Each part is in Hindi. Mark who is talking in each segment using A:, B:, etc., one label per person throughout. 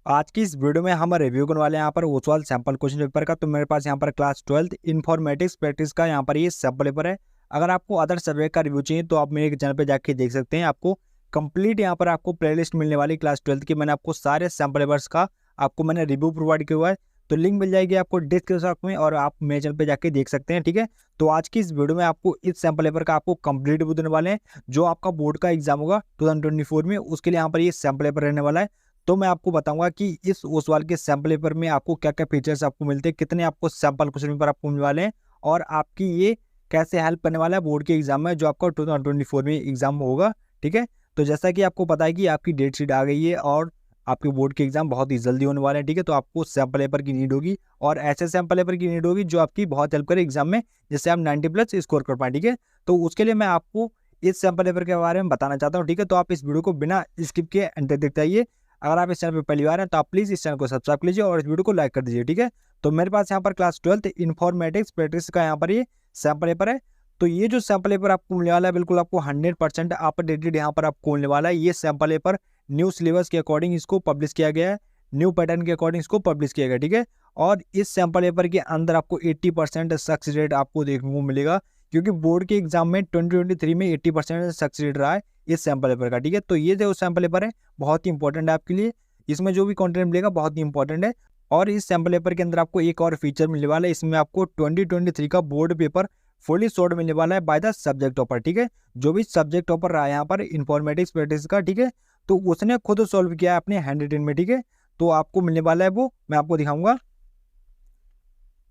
A: आज की इस वीडियो में हम रिव्यू करने वाले हैं यहाँ पर ओसवाल सैंपल क्वेश्चन पेपर का। तो मेरे पास यहाँ पर क्लास 12th इन्फॉर्मेटिक्स प्रैक्टिस का यहाँ पर ये सैंपल पेपर है। अगर आपको अदर सब्जेक्ट का रिव्यू चाहिए तो आप मेरे चैनल पे जाके देख सकते हैं। आपको कंप्लीट यहाँ पर आपको प्लेलिस्ट मिलने वाली क्लास 12th की। मैंने आपको सारे सैंपल पेपर्स का आपको मैंने रिव्यू प्रोवाइड किया हुआ है, तो लिंक मिल जाएगी आपको डिस्क्रिप्शन में और आप मेरे चैनल पे जाके देख सकते हैं। ठीक है, तो आज की इस वीडियो में आपको इस सैंपल पेपर का आपको कंप्लीट रिव्यू देने वाले हैं। जो आपका बोर्ड का एग्जाम होगा 2024 में, उसके लिए यहाँ पर ये सैंपल पेपर रहने वाला है। तो मैं आपको बताऊंगा कि इस ओसवाल के सैंपल पेपर में आपको क्या क्या फीचर्स आपको मिलते हैं, कितने आपको सैंपल क्वेश्चन पेपर आपको मिलने वाले हैं और आपकी ये कैसे हेल्प करने वाला है बोर्ड के एग्जाम में जो आपका 2024 में एग्जाम होगा। ठीक है, तो जैसा कि आपको पता है कि आपकी डेट शीट आ गई है और आपके बोर्ड के एग्जाम बहुत ही जल्दी होने वाले हैं। ठीक है, तो आपको सैंपल पेपर की नीड होगी और ऐसे सैंपल पेपर की नीड होगी जो आपकी बहुत हेल्प करे एग्जाम में, जिससे आप 90+ स्कोर कर पाए। ठीक है, तो उसके लिए मैं आपको इस सैंपल पेपर के बारे में बताना चाहता हूँ। ठीक है, तो आप इस वीडियो को बिना स्किप किए एंड तक देखते आइए। अगर आप इस चैनल पर पहली बार हैं तो आप प्लीज़ इस चैनल को सब्सक्राइब कर लीजिए और इस वीडियो को लाइक कर दीजिए। ठीक है, तो मेरे पास यहाँ पर क्लास 12th इन्फॉर्मेटिक्स प्रैक्टिस का यहाँ पर ये सैंपल पेपर है। तो ये जो सैंपल पेपर आपको मिलने वाला है बिल्कुल आपको 100% अपडेटेड यहाँ पर आपको मिलने वाला है। ये सैंपल पेपर न्यू सिलेबस के अकॉर्डिंग इसको पब्लिश किया गया है, न्यू पैटर्न के अकॉर्डिंग इसको पब्लिश किया गया। ठीक है, और इस सैंपल पेपर के अंदर आपको 80% सक्सेस रेट आपको देखने को मिलेगा, क्योंकि बोर्ड के एग्जाम में 2023 में 80% सक्सेस रेट रहा है इस सैंपल पेपर का। ठीक है, तो ये जो सैंपल पेपर है बहुत ही इंपॉर्टेंट है आपके लिए। इसमें जो भी कंटेंट मिलेगा बहुत ही इंपॉर्टेंट है। और इस सैंपल पेपर के अंदर आपको एक और फीचर मिलने वाला है, इसमें आपको 2023 का बोर्ड पेपर फुली सॉर्ट मिलने वाला है बाय द सब्जेक्ट टॉपर। ठीक है, जो भी सब्जेक्ट टॉपर रहा है यहाँ पर इन्फॉर्मेटिक्स प्रैक्टिस का, ठीक है, तो उसने खुद सॉल्व किया है अपने हैंड रिटन में। ठीक है, तो आपको मिलने वाला है वो मैं आपको दिखाऊंगा।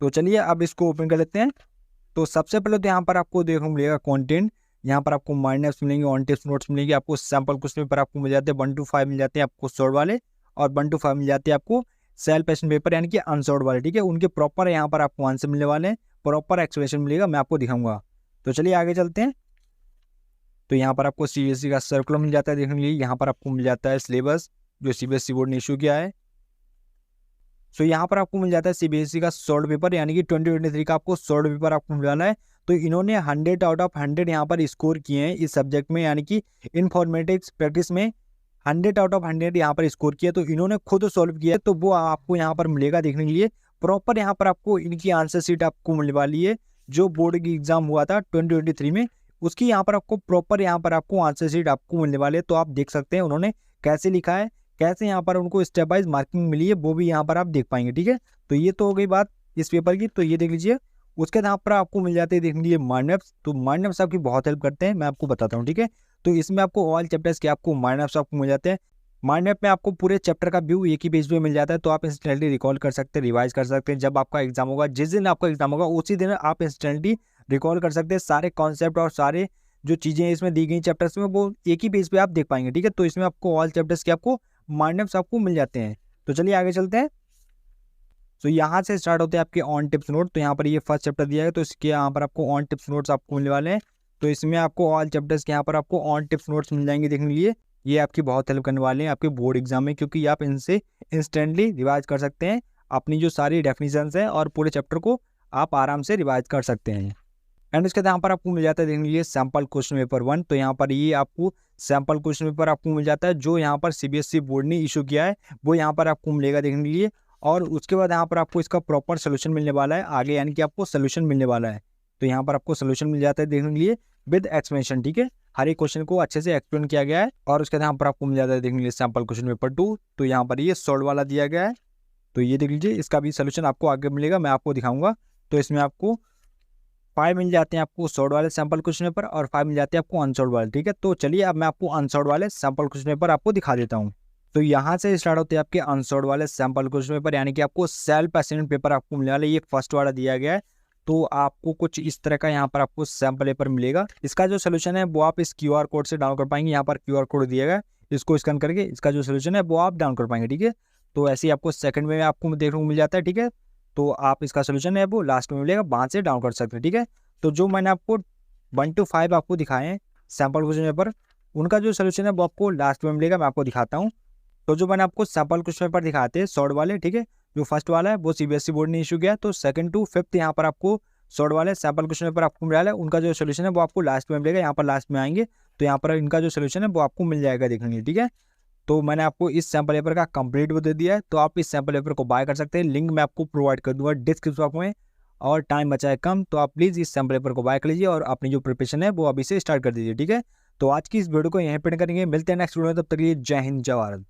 A: तो चलिए अब इसको ओपन कर लेते हैं। तो सबसे पहले तो यहाँ पर आपको देखने को मिलेगा कंटेंट। यहाँ पर आपको माइंड मैप्स मिलेंगे, ऑन टिप्स नोट्स मिलेंगे, आपको सैंपल क्वेश्चन पेपर आपको मिल जाते हैं 1 to 5 मिल जाते हैं आपको सॉर्ट वाले, और 1 to 5 मिल जाते हैं आपको सेल्फ क्वेश्चन पेपर यानी कि अनसॉर्ट वाले। ठीक है, उनके प्रॉपर यहाँ पर आपको आंसर मिलने वाले हैं, प्रॉपर एक्सप्लेनेशन मिलेगा, मैं आपको दिखाऊंगा। तो चलिए आगे चलते हैं। तो यहाँ पर आपको CBSE का सर्कुलर मिल जाता है देखने के लिए। यहाँ पर आपको मिल जाता है सिलेबस जो CBSE बोर्ड ने इशू किया है। सो यहाँ पर आपको मिल जाता है CBSE का शॉर्ट पेपर यानी कि 2023 का आपको शॉर्ट पेपर आपको मिल जाना है। तो इन्होंने 100 आउट ऑफ 100 यहाँ पर स्कोर किए हैं इस सब्जेक्ट में, यानी कि इन्फॉर्मेटिक्स प्रैक्टिस में 100 आउट ऑफ 100 यहाँ पर स्कोर किया। तो इन्होंने खुद सॉल्व किया है, तो वो आपको यहाँ पर मिलेगा देखने के लिए। प्रॉपर यहाँ पर आपको इनकी आंसर शीट आपको मिलने वाली है, जो बोर्ड की एग्जाम हुआ था 2023 में, उसकी यहाँ पर आपको प्रॉपर यहाँ पर आपको आंसर शीट आपको मिलने वाले है। तो आप देख सकते हैं उन्होंने कैसे लिखा है, कैसे यहाँ पर उनको स्टेप वाइज मार्किंग मिली है, वो भी यहाँ पर आप देख पाएंगे। ठीक है, तो ये तो हो गई बात इस पेपर की, तो ये देख लीजिए। उसके बाद यहाँ पर आपको मिल जाते हैं देखने के लिए माइंड मैप्स। तो माइंड मैप्स आपकी बहुत हेल्प करते हैं, मैं आपको बताता हूँ। ठीक है, तो इसमें आपको ऑल चैप्टर्स के आपको माइंड मैप्स आपको मिल जाते हैं। माइंड मैप में आपको पूरे चैप्टर का व्यू एक ही पेज पे मिल जाता है, तो आप इंस्टेंटली रिकॉल कर सकते हैं, रिवाइज कर सकते हैं। जब आपका एग्जाम होगा, जिस दिन आपका एग्जाम होगा उसी दिन आप इंस्टेंटली रिकॉल कर सकते हैं। सारे कॉन्सेप्ट और सारे जो चीज़ें इसमें दी गई चैप्टर्स में वो एक ही पेज पे आप देख पाएंगे। ठीक है, तो इसमें आपको ऑल चैप्टर्स के आपको माइंड मैप्स आपको मिल जाते हैं। तो चलिए आगे चलते हैं। तो यहाँ से स्टार्ट होते हैं आपके ऑन टिप्स नोट। तो यहाँ पर ये फर्स्ट चैप्टर दिया है, तो इसके यहाँ पर आपको ऑन टिप्स नोट्स आपको मिलने वाले हैं। तो इसमें आपको ऑल चैप्टर्स के यहाँ पर आपको ऑन टिप्स नोट्स मिल जाएंगे देखने के लिए। ये आपकी बहुत हेल्प करने वाले हैं आपके बोर्ड एग्जाम में, क्योंकि आप इनसे इंस्टेंटली रिवाइज कर सकते हैं अपनी जो सारी डेफिनेशंस हैं, और पूरे चैप्टर को आप आराम से रिवाइज कर सकते हैं। एंड उसके बाद यहाँ पर आपको मिल जाता है देखने के लिए सैम्पल क्वेश्चन पेपर 1। तो यहाँ पर ये आपको सैम्पल क्वेश्चन पेपर आपको मिल जाता है जो यहाँ पर CBSE बोर्ड ने इशू किया है, वो यहाँ पर आपको मिलेगा देखने के लिए। और उसके बाद यहाँ पर आपको इसका प्रॉपर सोल्यूशन मिलने वाला है आगे, यानी कि आपको सोल्यूशन मिलने वाला है। तो यहाँ पर आपको सोल्यूशन मिल जाता है देखने के लिए विद एक्सप्लेनेशन। ठीक है, हर एक क्वेश्चन को अच्छे से एक्सप्लेन किया गया है। और उसके बाद यहाँ पर आपको मिल जाता है देखने के लिए सैम्पल क्वेश्चन पेपर 2। तो यहाँ पर ये सॉल्व वाला दिया गया है, तो ये देख लीजिए, इसका भी सोल्यूशन आपको आगे मिलेगा, मैं आपको दिखाऊंगा। तो इसमें आपको 5 मिल जाते हैं आपको सॉल्व वाले सैंपल क्वेश्चन पेपर और 5 मिल जाते हैं आपको अनसॉल्व वाले। ठीक है, तो चलिए अब मैं आपको अनसॉल्व वाले सैंपल क्वेश्चन पेपर आपको दिखा देता हूँ। तो यहाँ से स्टार्ट होते हैं आपके अनसॉल्व वाले सैंपल क्वेश्चन पेपर, यानी कि आपको सेल्फ असेसमेंट पेपर आपको मिलने वाला है। ये फर्स्ट वाला दिया गया है, तो आपको कुछ इस तरह का यहाँ पर आपको सैंपल पेपर मिलेगा। इसका जो सोल्यूशन है वो आप इस QR कोड से डाउन कर पाएंगे। यहाँ पर QR कोड दिया गया है, इसको स्कैन करके इसका जो सोल्यूशन है वो आप डाउन कर पाएंगे। ठीक है, तो ऐसे ही आपको सेकंड में आपको देखने को मिल जाता है। ठीक है, तो आप इसका सोल्यूशन है वो लास्ट में मिलेगा, वहाँ से डाउन कर सकते हैं। ठीक है, तो जो मैंने आपको 1 to 5 आपको दिखाए हैं सैंपल क्वेश्चन पेपर, उनका जो सोल्यूशन है वो आपको लास्ट में मिलेगा, मैं आपको दिखाता हूँ। तो जो मैंने आपको सैंपल क्वेश्चन पेपर दिखाते हैं शॉर्ट वाले, ठीक है, जो फर्स्ट वाला है वो CBSE बोर्ड ने इशू किया, तो 2nd to 5th यहाँ पर आपको शॉर्ट वाले सैंपल क्वेश्चन पेपर आपको मिला है। उनका जो सोल्यूशन है वो आपको लास्ट में मिलेगा, यहाँ पर लास्ट में आएंगे तो यहाँ पर इनका जो सोल्यूशन है वो आपको मिल जाएगा देखने के लिए। ठीक है, तो मैंने आपको इस सैम्पल पेपर का कंप्लीट वो दे दिया है, तो आप इस सैम्पल पेपर को बाय कर सकते हैं। लिंक मैं आपको प्रोवाइड कर दूंगा डिस्क्रिप्शन बॉक्स में। और टाइम बचा है कम, तो आप प्लीज़ इस सैम्पल पेपर को बाय कर लीजिए और अपनी जो प्रिपरेशन है वो अभी से स्टार्ट कर दीजिए, ठीक है। तो आज की इस वीडियो को यहीं पे करेंगे, मिलते हैं नेक्स्ट वीडियो में, तब तक के लिए जय हिंद जय भारत।